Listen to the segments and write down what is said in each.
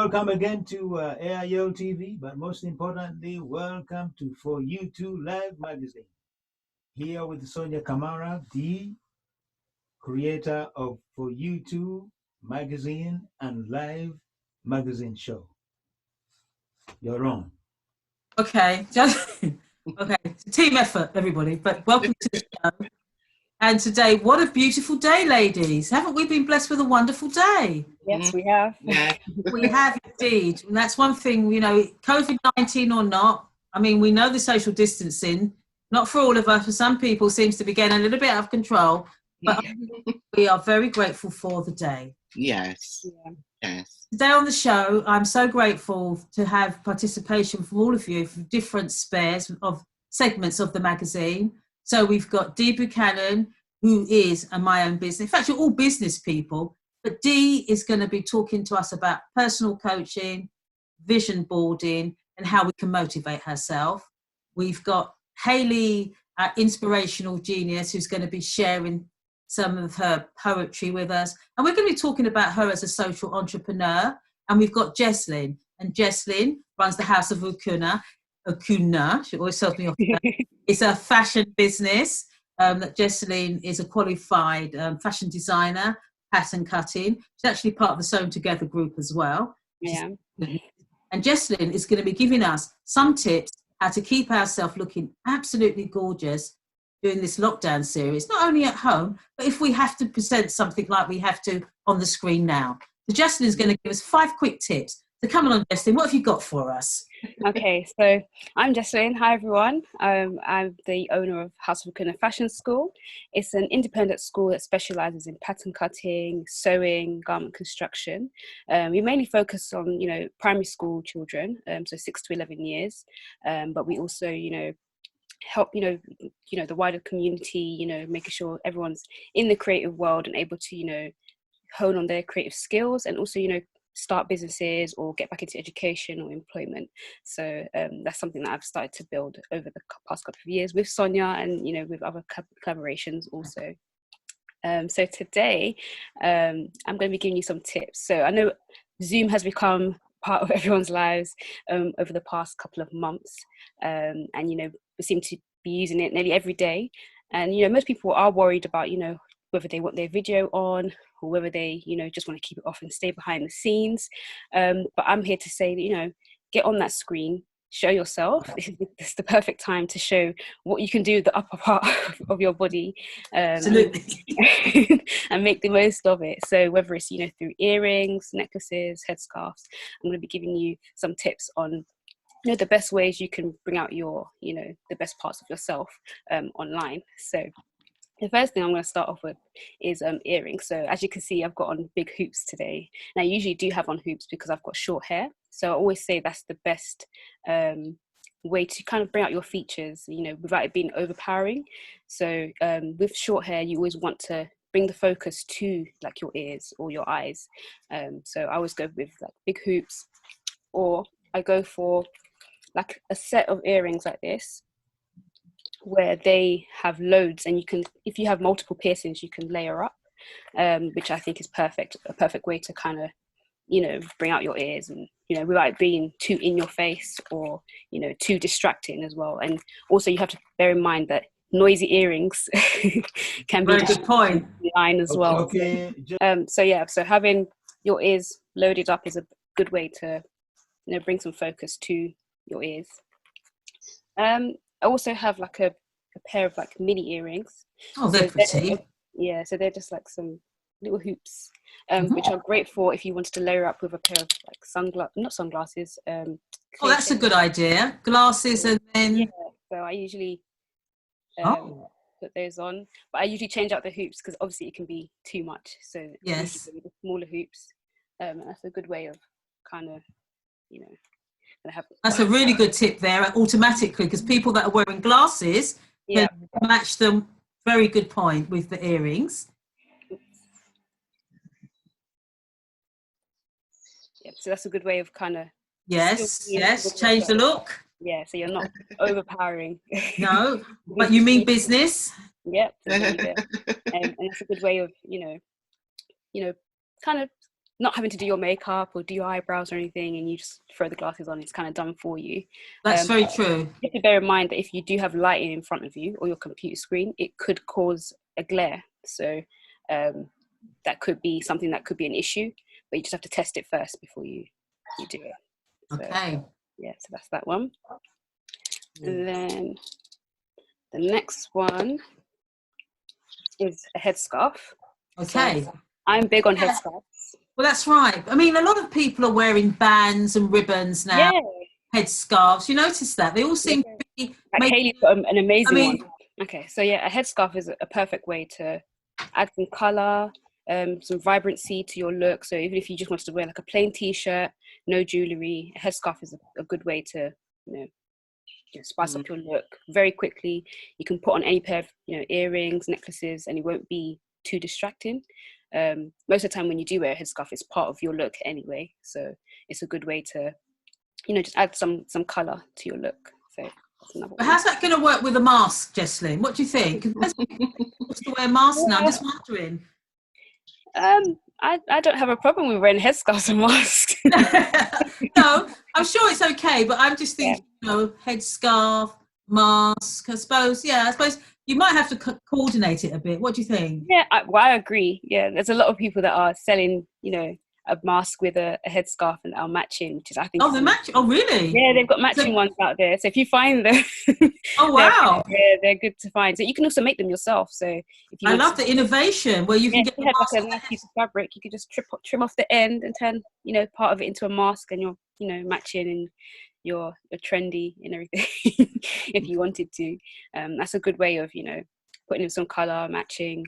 welcome again to AILTV, but most importantly, welcome to For You Too Live magazine. Here with Sonia Kamara, the creator of For You Too magazine and live magazine show. You're on. Okay, okay, it's a team effort, everybody, but welcome to the show. And today, what a beautiful day, ladies. Haven't we been blessed with a wonderful day? Yes, we have. Yeah. We have indeed. And that's one thing, you know, COVID-19 or not, I mean, we know the social distancing, not for all of us, for some people seems to be getting a little bit out of control, but we are very grateful for the day. Yes. Yeah. Yes. Today on the show, I'm so grateful to have participation from all of you from different spares of segments of the magazine. So we've got Dee Buchanan, who is a My Own Business. In fact, you're all business people, but Dee is going to be talking to us about personal coaching, vision boarding, and how we can motivate herself. We've got Hayley, our inspirational genius, who's going to be sharing some of her poetry with us. And we're going to be talking about her as a social entrepreneur. And we've got Jesslyn. And Jesslyn runs the House of Okuna, she always tells me off. It's a fashion business that Jesslyn is a qualified fashion designer, pattern cutting. She's actually part of the Sewn Together group as well. Yeah. And Jesslyn is going to be giving us some tips how to keep ourselves looking absolutely gorgeous during this lockdown series, not only at home, but if we have to present something like we have to on the screen now. So Jesslyn is going to give us 5 quick tips. So come on, Jesslyn, what have you got for us? Okay, so I'm Jesslyn. Hi, everyone. I'm the owner of House of Okuna Fashion School. It's an independent school that specialises in pattern cutting, sewing, garment construction. We mainly focus on, primary school children, so 6 to 11 years. But we also, help, the wider community, making sure everyone's in the creative world and able to, hone on their creative skills and also, start businesses or get back into education or employment. So that's something that I've started to build over the past couple of years with Sonia and, with other collaborations also. So today, I'm going to be giving you some tips. So I know Zoom has become part of everyone's lives over the past couple of months. And, we seem to be using it nearly every day. And, most people are worried about, whether they want their video on or whether they, just want to keep it off and stay behind the scenes. But I'm here to say that, get on that screen, show yourself. It's the perfect time to show what you can do with the upper part of your body. Absolutely. And make the most of it. So whether it's, through earrings, necklaces, headscarves, I'm going to be giving you some tips on the best ways you can bring out your, the best parts of yourself online. So the first thing I'm going to start off with is earrings. So as you can see, I've got on big hoops today. And I usually do have on hoops because I've got short hair. So I always say that's the best way to kind of bring out your features, without it being overpowering. So with short hair, you always want to bring the focus to like your ears or your eyes. So I always go with like big hoops, or I go for like a set of earrings like this, where they have loads, and you can, if you have multiple piercings, you can layer up, which I think is a perfect way to kind of, bring out your ears and, without it being too in your face or, too distracting as well. And also you have to bear in mind that noisy earrings can be Very good point. line as well. Okay. So having your ears loaded up is a good way to, bring some focus to your ears. I also have like a pair of like mini earrings. Oh, they're pretty. Yeah, so they're just like some little hoops, which are great for if you wanted to layer up with a pair of like not sunglasses. Oh, that's a good idea. Glasses and then. Yeah, so I usually put those on, but I usually change out the hoops because obviously it can be too much. So yes, the smaller hoops, and that's a good way of kind of, that's a really good tip there, automatically, because people that are wearing glasses can match them. Very good point with the earrings. Yeah, so that's a good way of kind of change the look. Yeah, so you're not overpowering. No, but you mean business. Yep. And it's a good way of, kind of not having to do your makeup or do your eyebrows or anything, and you just throw the glasses on. It's kind of done for you. That's very true. You have to bear in mind that if you do have lighting in front of you or your computer screen, it could cause a glare. So that could be something that could be an issue, but you just have to test it first before you do it. So, Okay. yeah, so that's that one. And then the next one is a headscarf. Okay. So I'm big on headscarves. Well, that's right. I mean, a lot of people are wearing bands and ribbons now, headscarves. You notice that? They all seem to be... Like Hayley's got an amazing one. Okay, so yeah, a headscarf is a perfect way to add some colour, some vibrancy to your look. So even if you just wanted to wear like a plain t-shirt, no jewellery, a headscarf is a good way to, spice up your look very quickly. You can put on any pair of, earrings, necklaces, and it won't be too distracting. Most of the time when you do wear a headscarf, it's part of your look anyway. So it's a good way to, just add some colour to your look. So that's another one. How's that going to work with a mask, Jesslyn? What do you think? Because to wear masks now, I'm just wondering. I don't have a problem with wearing headscarves and masks. No, I'm sure it's okay, but I'm just thinking, headscarf, mask. I suppose you might have to coordinate it a bit. What do you think? Yeah, I agree. Yeah, there's a lot of people that are selling, a mask with a headscarf and are matching, which is, I think. Oh, they're matching. Oh, really? Yeah, they've got matching ones out there. So if you find them, oh wow, they're good to find. So you can also make them yourself. So if you love the innovation where you can get have like a nice piece of fabric, you could just trim off the end and turn part of it into a mask, and you're matching and you're trendy and everything. If you wanted to, that's a good way of putting in some color, matching.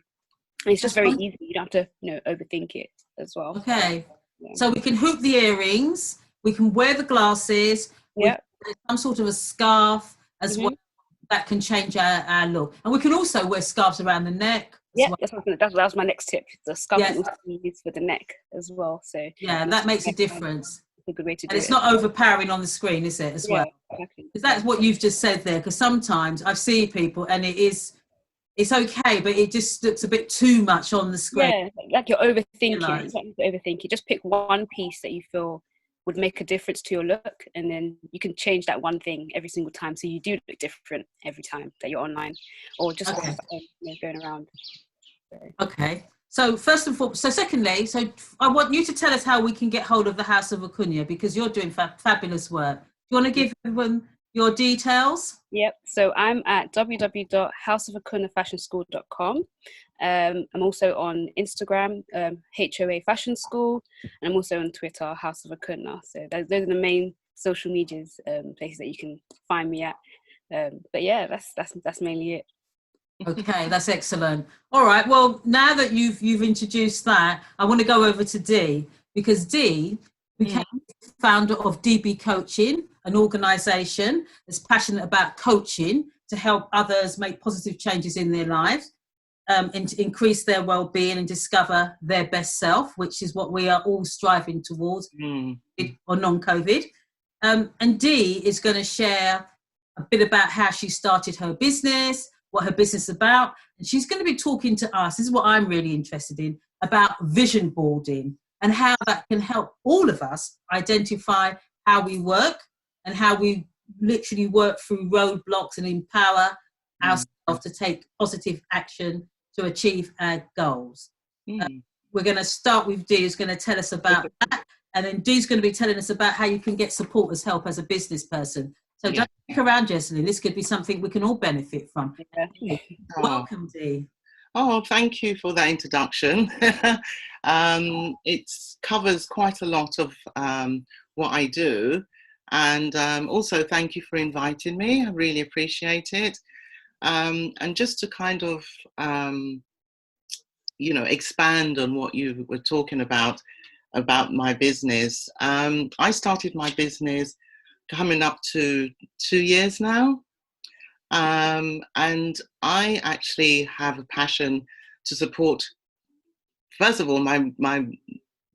And it's just very easy. You don't have to overthink it as well. Okay, so we can hoop the earrings, we can wear the glasses, some sort of a scarf as well. That can change our look, and we can also wear scarves around the neck. That was my next tip. The scarf can also be used for the neck as well. So that makes a difference. It's a good way to do it. It's not overpowering on the screen, is it? As well, exactly. Because that's what you've just said there. Because sometimes I've seen people, and it's okay, but it just looks a bit too much on the screen. Yeah, like you're overthinking. Overthinking. Just pick one piece that you feel would make a difference to your look, and then you can change that one thing every single time, so you do look different every time that you're online or just going around. Okay. So secondly, I want you to tell us how we can get hold of the House of Acuna, because you're doing fabulous work. Do you want to give everyone your details? Yep. So I'm at www.houseofacunafashionschool.com. I'm also on Instagram, HOA Fashion School, and I'm also on Twitter, House of Acuna. So those are the main social medias, places that you can find me at. But yeah, that's mainly it. Okay, that's excellent. All right. Well, now that you've introduced that, I want to go over to Dee, because Dee became founder of DB Coaching, an organisation that's passionate about coaching to help others make positive changes in their lives, and to increase their well-being and discover their best self, which is what we are all striving towards, or non-COVID. And Dee is going to share a bit about how she started her business, what her business is about, and she's going to be talking to us, this is what I'm really interested in, about vision boarding and how that can help all of us identify how we work and how we literally work through roadblocks and empower ourselves to take positive action to achieve our goals. We're going to start with Dee, who's going to tell us about that, and then Dee's going to be telling us about how you can get support as help as a business person. So don't stick around, Jesslyn. This could be something we can all benefit from. Welcome, Dee. Oh, thank you for that introduction. It covers quite a lot of what I do. And also thank you for inviting me. I really appreciate it. And just to kind of, expand on what you were talking about my business. I started my business coming up to 2 years now. And I actually have a passion to support, first of all, my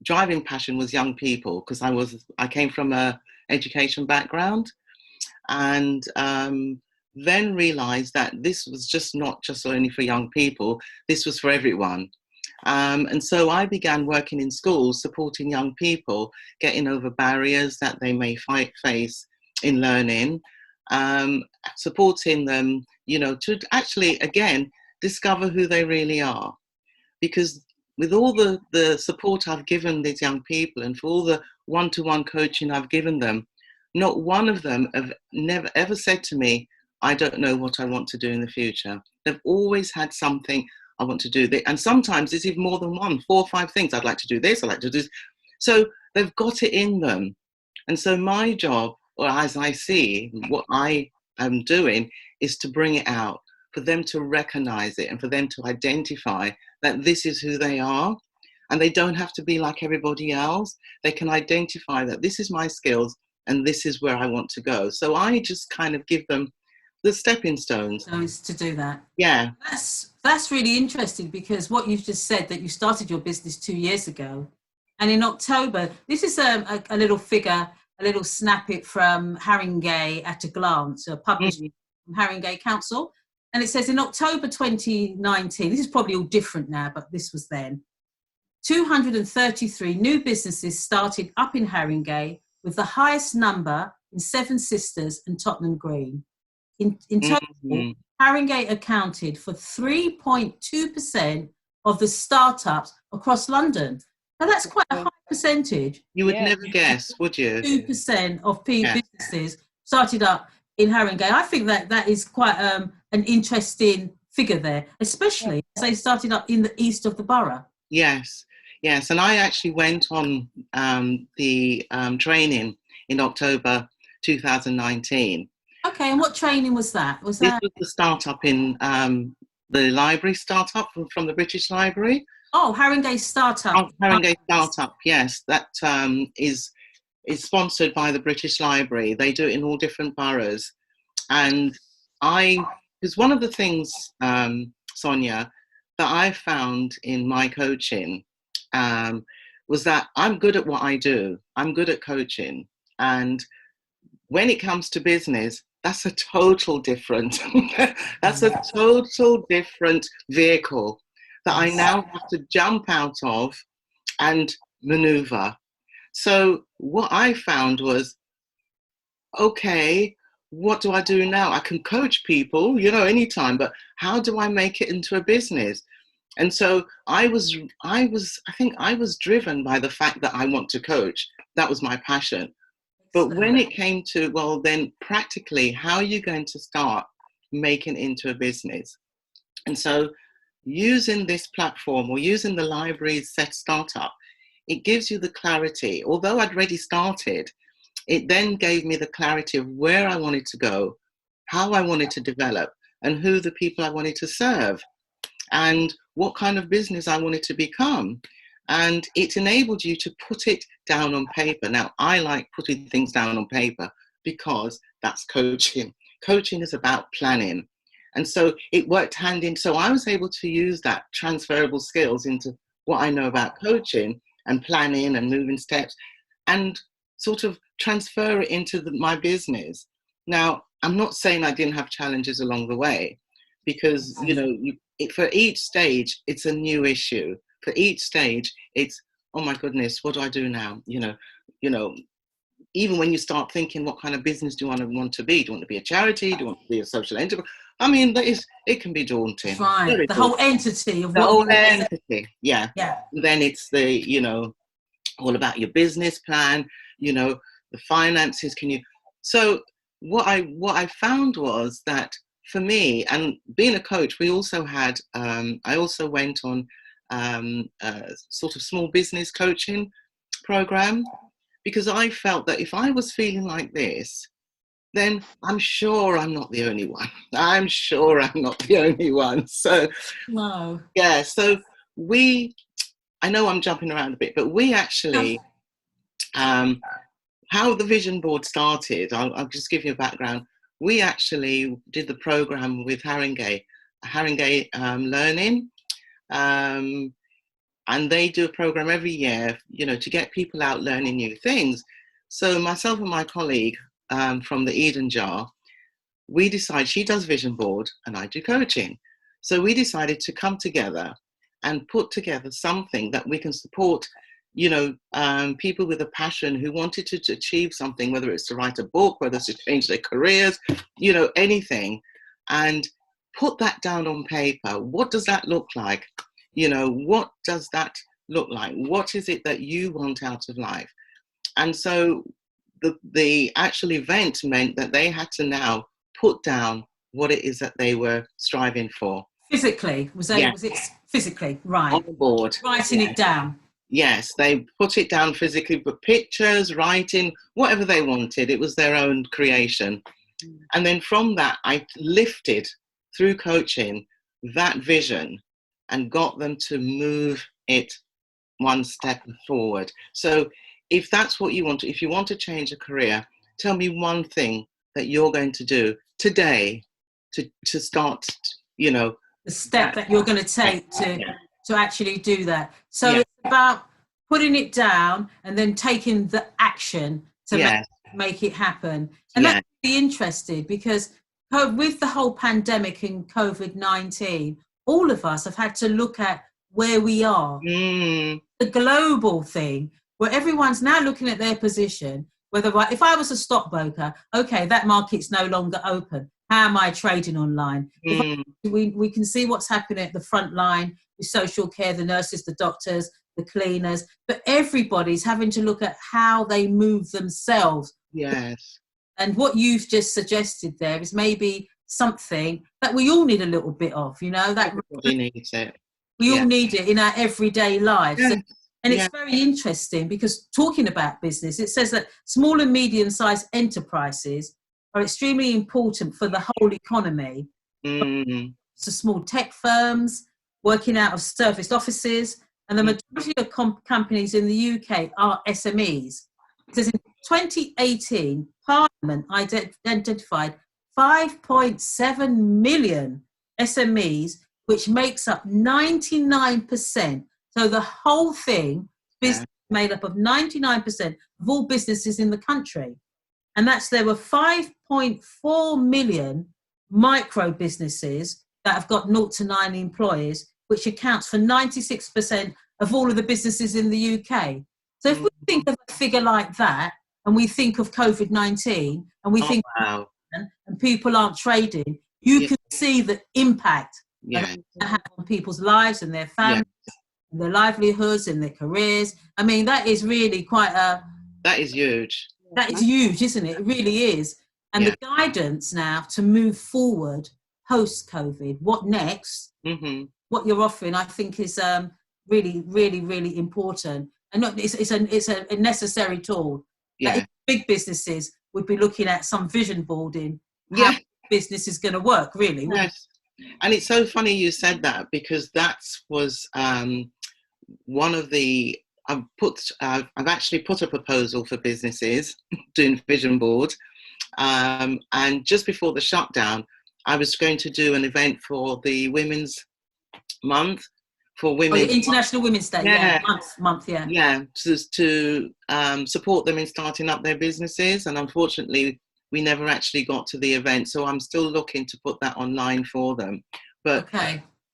driving passion was young people, because I came from a education background, and then realized that this was not just only for young people, this was for everyone. And so I began working in schools, supporting young people, getting over barriers that they may face in learning, supporting them, to actually, again, discover who they really are. Because with all the support I've given these young people and for all the one-to-one coaching I've given them, not one of them have never ever said to me, I don't know what I want to do in the future. They've always had something I want to do. And sometimes it's even more than one, 4 or 5 things. I'd like to do this, I'd like to do this. So they've got it in them. And so my job, or as I see, what I am doing is to bring it out, for them to recognize it and for them to identify that this is who they are. And they don't have to be like everybody else. They can identify that this is my skills and this is where I want to go. So I just kind of give them the stepping stones. So it's to do that. Yeah. That's really interesting, because what you've just said, that you started your business 2 years ago. And in October, this is a little figure, a little snippet from Haringey at a Glance, a publishing from Haringey Council. And it says in October 2019, this is probably all different now, but this was then, 233 new businesses started up in Haringey, with the highest number in Seven Sisters and Tottenham Green. In total, Haringey accounted for 3.2% of the startups across London. Now that's quite a high percentage. You would never guess, would you? 2% of businesses started up in Haringey. I think that is quite an interesting figure there, especially as they started up in the east of the borough. Yes. And I actually went on the training in October 2019. Okay, and what training was that? This was the startup in the library startup from the British Library. Oh, Haringey Startup. Oh, Haringey Startup, yes. That is sponsored by the British Library. They do it in all different boroughs. And because one of the things, Sonia, that I found in my coaching was that I'm good at what I do. I'm good at coaching. And when it comes to business, that's a total different, that's a total different vehicle that I now have to jump out of and maneuver. So what I found was, okay, what do I do now? I can coach people, anytime, but how do I make it into a business? And so I think I was driven by the fact that I want to coach. That was my passion. But when it came to, well, then practically, how are you going to start making it into a business? And so using this platform or using the library's set startup, it gives you the clarity. Although I'd already started, it then gave me the clarity of where I wanted to go, how I wanted to develop, and who the people I wanted to serve, and what kind of business I wanted to become. And it enabled you to put it down on paper. Now, I like putting things down on paper because that's coaching. Coaching is about planning. And so it worked hand in. So I was able to use that transferable skills into what I know about coaching and planning and moving steps, and sort of transfer it into my business. Now, I'm not saying I didn't have challenges along the way, because, for each stage, it's a new issue. For each stage, it's, oh my goodness, what do I do now? Even when you start thinking, what kind of business do you want to be? Do you want to be a charity? Do you want to be a social enterprise? I mean, it can be daunting. Right. The whole entity of the whole entity. Yeah. Then it's all about your business plan, the finances. So what I found was that for me, and being a coach, we also had, I also went on a sort of small business coaching program, because I felt that if I was feeling like this, then I'm sure I'm not the only one. I'm sure I'm not the only one. So, no. Yeah, so I know I'm jumping around a bit, but we actually, how the vision board started, I'll just give you a background. We actually did the program with Haringey Learning. And they do a program every year, to get people out learning new things. So myself and my colleague from the Eden Jar, we decided, she does vision board and I do coaching. So we decided to come together and put together something that we can support, people with a passion who wanted to achieve something, whether it's to write a book, whether it's to change their careers, anything, and put that down on paper. What does that look like? What does that look like? What is it that you want out of life? And so the actual event meant that they had to now put down what it is that they were striving for. Physically, was it physically, right? On the board. Writing it down. Yes, they put it down physically, but pictures, writing, whatever they wanted. It was their own creation. And then from that, I lifted through coaching that vision and got them to move it one step forward. So if that's what you want, if you want to change a career, tell me one thing that you're going to do today to start, the step that you're going to take to actually do that. So it's about putting it down and then taking the action to make it happen. And that's really interesting, because with the whole pandemic and COVID-19, all of us have had to look at where we are. The global thing, where everyone's now looking at their position, whether if I was a stockbroker, okay, that market's no longer open. How am I trading online? We can see what's happening at the front line with social care, the nurses, the doctors, the cleaners, but everybody's having to look at how they move themselves. Yes. And what you've just suggested there is maybe something that we all need a little bit of, that everybody needs it. We all need it in our everyday lives. Yes. And it's very interesting, because talking about business, it says that small and medium-sized enterprises are extremely important for the whole economy. So small tech firms working out of serviced offices, and the majority of companies in the UK are SMEs. Because in 2018, Parliament identified 5.7 million SMEs, which makes up 99%. So the whole thing is made up of 99% of all businesses in the country. And there were 5.4 million micro businesses that have got 0 to 9 employees, which accounts for 96% of all of the businesses in the UK. So if we think of a figure like that, and we think of COVID-19, and we think and people aren't trading, you can see the impact that has on people's lives and their families, and their livelihoods and their careers. I mean, that is really that is huge. That is huge, isn't it? It really is. And the guidance now to move forward post-COVID, what next, what you're offering, I think is really, really, really important. And it's a necessary tool. That big businesses would be looking at some vision boarding, how business is going to work, really. Yes. And it's so funny you said that, because that was one of the, I've actually put a proposal for businesses doing vision board. And just before the shutdown, I was going to do an event for the Women's Month, for women. International Women's Day, month. To support them in starting up their businesses. And unfortunately, we never actually got to the event. So I'm still looking to put that online for them. But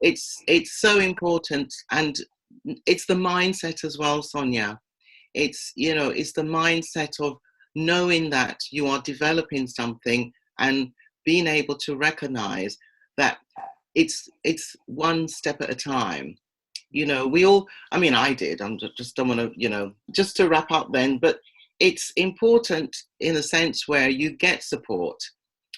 it's so important. And it's the mindset as well, Sonia. It's the mindset of knowing that you are developing something and being able to recognize that it's one step at a time. I did, just don't want to, just to wrap up then, but it's important in a sense where you get support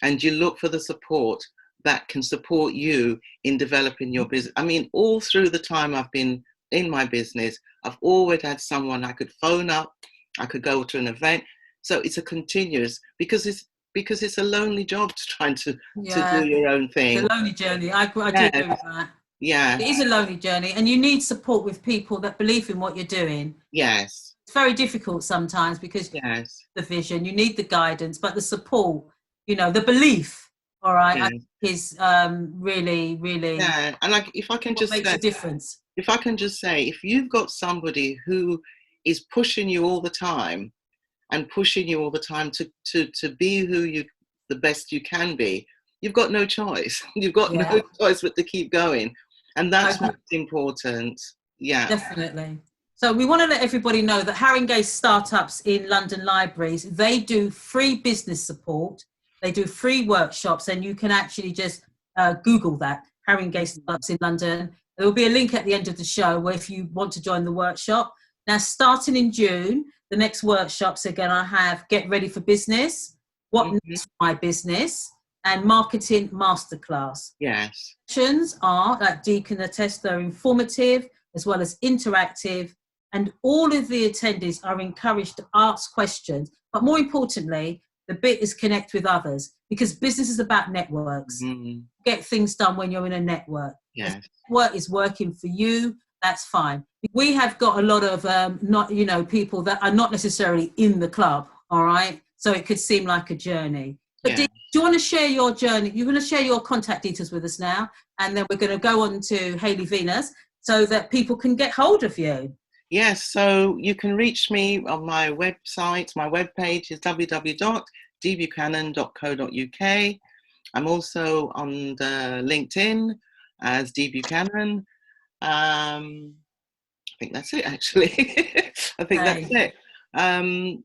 and you look for the support that can support you in developing your business. I mean, all through the time I've been in my business, I've always had someone I could phone up, I could go to an event. So it's a continuous, because it's a lonely job to try to do your own thing. It's a lonely journey. I do agree with that. Yeah. It is a lonely journey, and you need support with people that believe in what you're doing. Yes. It's very difficult sometimes, because the vision, you need the guidance, but the support, the belief, all right, is really, really. Yeah, and if I can just makes a difference. If I can just say, if you've got somebody who is pushing you all the time and pushing you all the time to be the best you can be, you've got no choice. You've got no choice but to keep going. And that's Okay. most important. Yeah. Definitely. So we want to let everybody know that Haringey Startups in London Libraries, they do free business support. They do free workshops, and you can actually just Google that, Haringey Startups in London. There will be a link at the end of the show where if you want to join the workshop. Now, starting in June, the next workshops are going to have Get Ready for Business, What Next for My Business, and Marketing Masterclass. Yes. Sessions are, like Dee can attest, they're informative as well as interactive, and all of the attendees are encouraged to ask questions. But more importantly, the bit is connect with others, because business is about networks. Get things done when you're in a network. Yes. If network is working for you, that's fine. We have got a lot of people that are not necessarily in the club, all right? So it could seem like a journey. But Yeah. do you want to share your journey? You're going to share your contact details with us now, and then we're going to go on to Hayley Venus so that people can get hold of you. Yes, so you can reach me on my website. My webpage is www.dbuchanan.co.uk. I'm also on the LinkedIn as D Buchanan. I think that's it, actually. I think that's it.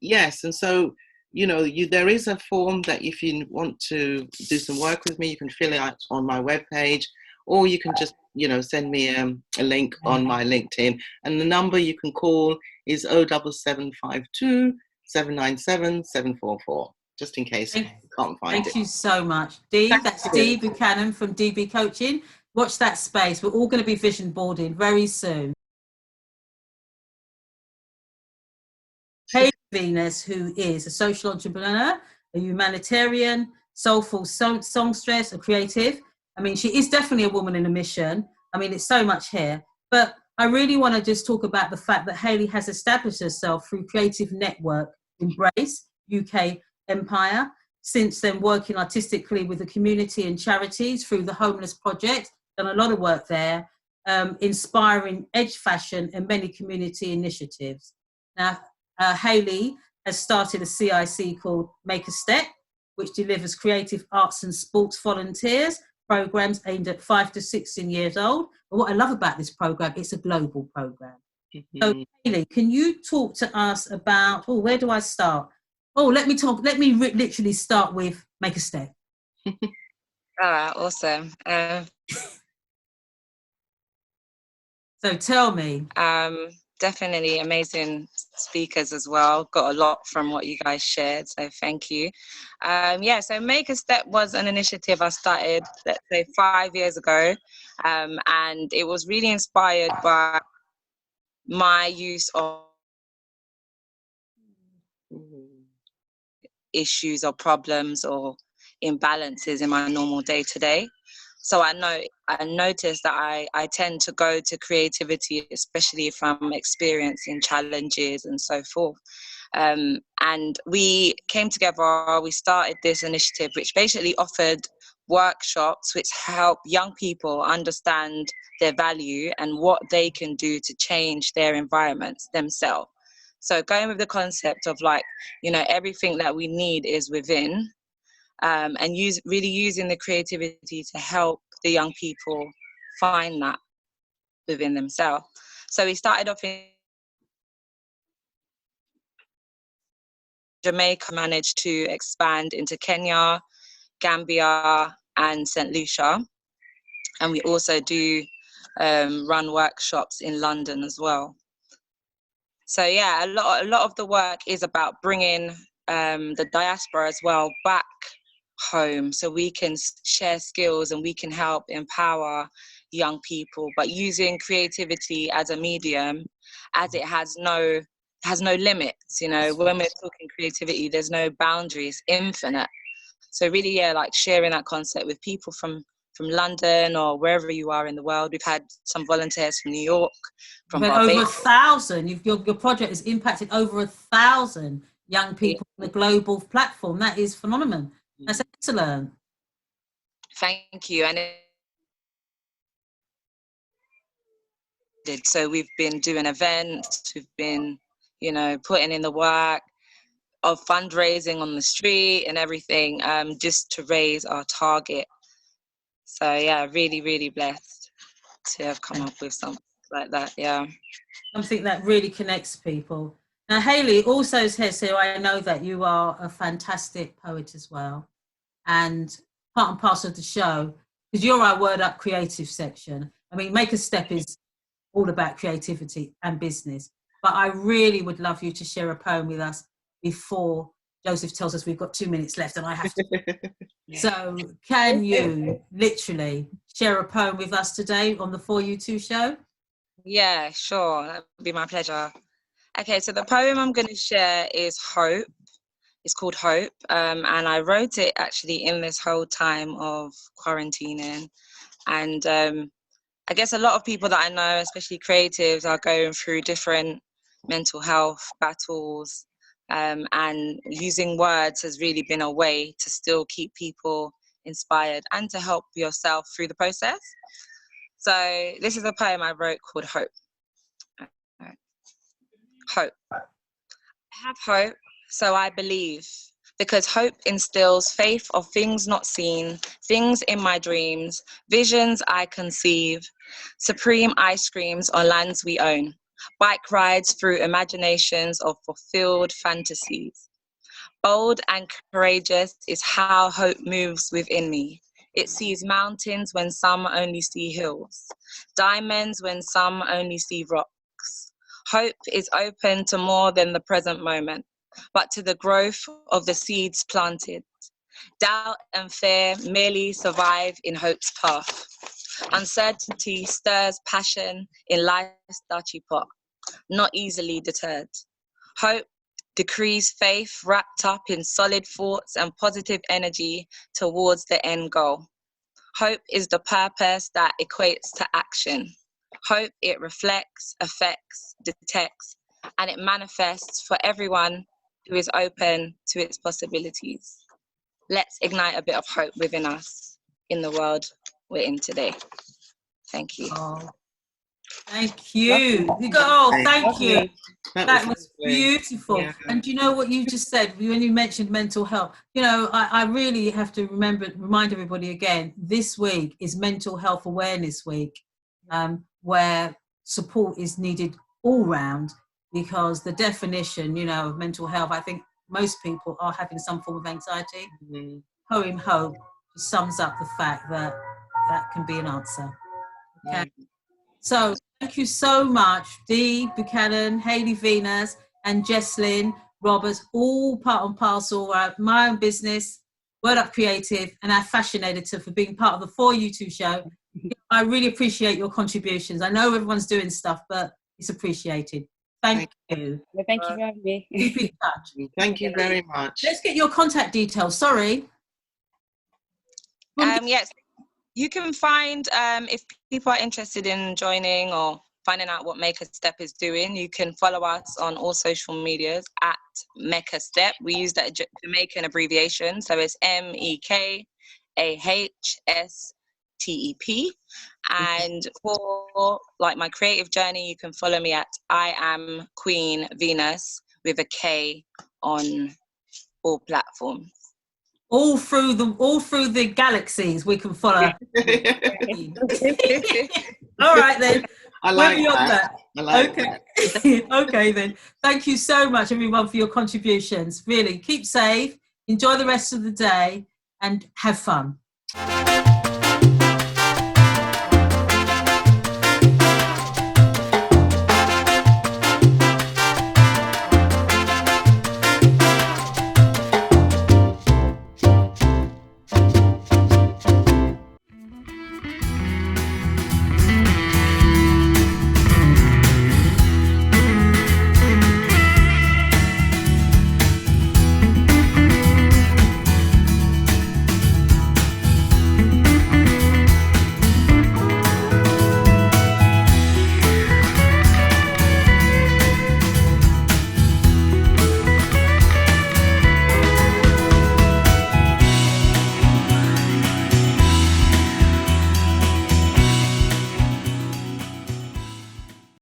Yes, and so, there is a form that if you want to do some work with me, you can fill it out on my webpage, or you can just, send me a link on my LinkedIn. And the number you can call is 07752 797 744, just in case you can't find it. Thank you so much. Dee, that's Dee Buchanan from DB Coaching. Watch that space. We're all going to be vision boarding very soon. Hayley Venus, who is a social entrepreneur, a humanitarian, soulful songstress, a creative. I mean, she is definitely a woman in a mission. I mean, it's so much here. But I really want to just talk about the fact that Hayley has established herself through Creative Network Embrace UK Empire, since then working artistically with the community and charities through the Homeless Project, done a lot of work there, inspiring edge fashion and many community initiatives. Now, Hayley has started a CIC called Make a Step, which delivers creative arts and sports volunteers programs aimed at 5 to 16 years old. But what I love about this program, it's a global program. So, Hayley, can you talk to us about, where do I start? Let me literally start with Make a Step. All right, awesome. So tell me. Definitely amazing speakers as well. Got a lot from what you guys shared, so thank you. So Make a Step was an initiative I started, let's say, 5 years ago, and it was really inspired by my use of issues or problems or imbalances in my normal day-to-day. So I noticed that I tend to go to creativity, especially if I'm experiencing challenges and so forth. And we came together, we started this initiative, which basically offered workshops which help young people understand their value and what they can do to change their environments themselves. So going with the concept of everything that we need is within. And really using the creativity to help the young people find that within themselves. So we started off in Jamaica, managed to expand into Kenya, Gambia, and St. Lucia. And we also do run workshops in London as well. So yeah, a lot of the work is about bringing the diaspora as well back home, so we can share skills and we can help empower young people, but using creativity as a medium, as it has no limits. When we're talking creativity, there's no boundaries, infinite. So really, sharing that concept with people from London or wherever you are in the world. We've had some volunteers from New York, from Barbados. Over 1,000. Your project has impacted over 1,000 young people on the global platform. That is phenomenal. That's excellent. Thank you. And so we've been doing events, we've been, putting in the work of fundraising on the street and everything, just to raise our target. So yeah, really, really blessed. to have come up with something like that. Yeah. Something that really connects people. Now, Hayley also is here, so I know that you are a fantastic poet as well, and part and parcel of the show, because you're our Word Up Creative section. I mean, Make a Step is all about creativity and business, but I really would love you to share a poem with us before Joseph tells us we've got 2 minutes left and I have to. So can you literally share a poem with us today on the For You Two show? Yeah, sure. That would be my pleasure. Okay, so the poem I'm going to share is Hope. It's called Hope, and I wrote it actually in this whole time of quarantining. And I guess a lot of people that I know, especially creatives, are going through different mental health battles, and using words has really been a way to still keep people inspired and to help yourself through the process. So this is a poem I wrote called Hope. Hope. I have hope, so I believe, because hope instills faith of things not seen, things in my dreams, visions I conceive, supreme ice creams on lands we own, bike rides through imaginations of fulfilled fantasies. Bold and courageous is how hope moves within me. It sees mountains when some only see hills, diamonds when some only see rocks. Hope is open to more than the present moment, but to the growth of the seeds planted. Doubt and fear merely survive in hope's path. Uncertainty stirs passion in life's dirty pot, not easily deterred. Hope decrees faith wrapped up in solid thoughts and positive energy towards the end goal. Hope is the purpose that equates to action. Hope, it reflects, affects, detects, and it manifests for everyone who is open to its possibilities. Let's ignite a bit of hope within us in the world we're in today. Thank you. Oh, thank you. Thank you. That was beautiful. Yeah. And you know what you just said when you mentioned mental health? You know, I really have to remind everybody again, this week is Mental Health Awareness Week, where support is needed all round, because the definition, you know, of mental health, I think most people are having some form of anxiety. Mm-hmm. Poem Hope sums up the fact that that can be an answer. Okay. Yeah. So thank you so much, Dee Buchanan, Hayley Venus, and Jesslyn Roberts, all part and parcel of my own business, Word Up Creative, and our fashion editor for being part of the For You Two show. I really appreciate your contributions. I know everyone's doing stuff, but it's appreciated. Thank you. Well, thank you for having me. Keep in touch. Thank you very much. Let's get your contact details. Sorry. Yes, you can find, if people are interested in joining or finding out what Make a Step is doing, you can follow us on all social medias at Make a Step. We use that Jamaican abbreviation, so it's MEKAHSTEP. And for like my creative journey, you can follow me at I Am Queen Venus with a K on all platforms. All through the galaxies, we can follow. All right then. I like that. I like that. Okay then. Thank you so much, everyone, for your contributions. Really, keep safe, enjoy the rest of the day, and have fun.